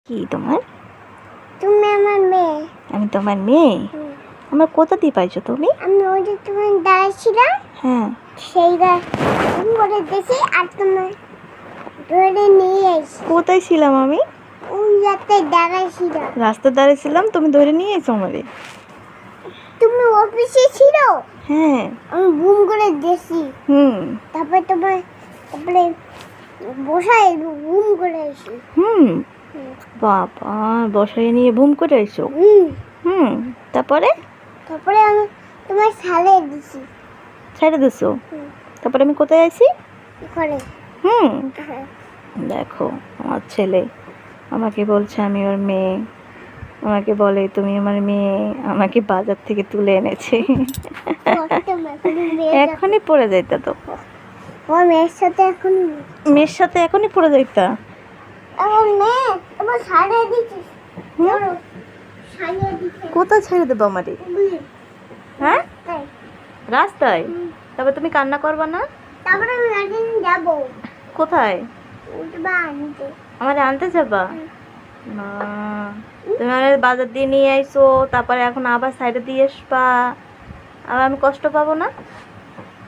কি তোমার? তুমি আমার মেয়ে। আমি তোমার মেয়ে? আমার কোথা দিয়ে পাইছো তুমি? আমি ওই যে তুমি দাঁড়াইছিলাম, হ্যাঁ, সেইটা করে দেখি আর তোমার ধরে নিয়ে এসি। কোথায় ছিলাম আমি? ওই রাস্তায় দাঁড়াইছিলাম। রাস্তার ধারে ছিলাম, তুমি ধরে নিয়ে এসো আমারে? তুমি অফিসে ছিল? হ্যাঁ। আমি ঘুম করে দেখি। তারপরে বসাই ঘুম করে এসি। বাবা, বসায় নিয়ে ঘুম করে এসো? তারপরে? তারপরে আমি তোমার ছাড়ে দিছি। ছেড়ে দিছো? তারপরে আমি কোথায় আইছি? ঘরে। দেখো, আমার ছেলে আমাকে বলছে আমি ওর মেয়ে, আমাকে বলে তুমি আমার মেয়ে, আমাকে বাজার থেকে তুলে এনেছে। এখনই পড়ে যাইতা তো। মেয়ের সাথে এখনই পড়ে যাইতা। কোথায় ছেড়ে দেবো আমারে? হ্যাঁ, রাস্তায়? তবে তুমি কান্না করবা না? তারপরে আমি যাবো। কোথায়? আমারে আনতে যাবা? না, তুমি আমার বাজার দিয়ে নিয়ে আইসো, তারপরে এখন আবার সাইডে দিয়ে আসবা, আবার আমি কষ্ট পাবো না?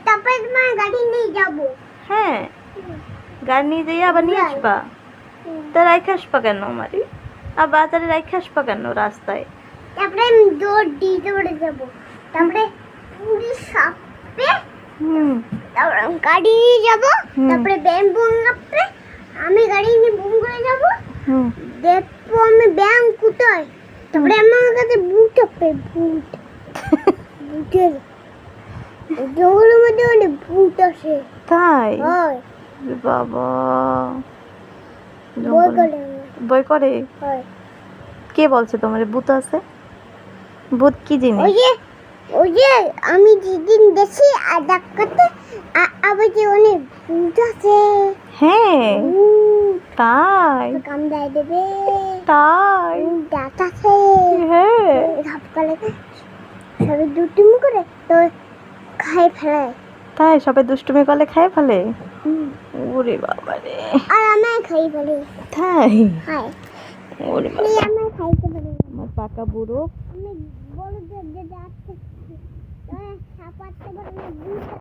তারপরে তোমার গাড়ি নিয়ে যাবো। হ্যাঁ, গাড়ি নিয়ে যাই আবার নিয়ে আসবা? তা রাইখে আসবা কেন আমারে? আর বাজারে রাইখে আসবা কেন রাস্তায়? তারপরে আমি দৌড় দিতে পড়ে যাবো। তারপরে পুলিশ আসবে। তারপরে আমি গাড়ি নিয়ে যাবো। তারপরে ব্যাংক বুম আসবে, আমি গাড়ি নিয়ে বুম করে যাবো। দেখবো আমি ব্যাংক কোথায়। তারপরে আমার কাছে বুট আসবে, বুটের জঙ্গলের মধ্যে অনেক ভূত আসে। তাই? হয় বাবা, ভয় করে। ভয় করে? হয়। কে বলছে তোমার ভূত আছে? ভূত কি জিনিস? ওই যে আমি যেদিন দেখি আর ডাক্তারতে আবার যে অনেক ভূত আছে। হ্যাঁ, তাই? কামড়ায় দেবে। তাই? দাঁত আছে। হ্যাঁ, সকালে সবাই দুষ্টুমি করে তো খাই ফেলে। তাই? সবাই দুষ্টুমি করলে খাই ফেলে? ওরে বাবা রে। আর আমি খাই ফেলি। তাই? খাই। ওরে বাবা, আমি খাইতে পারি। আমার পাকা বুড়ো। আমি বড় যে যাচ্ছে সাপ আসতে পারে না।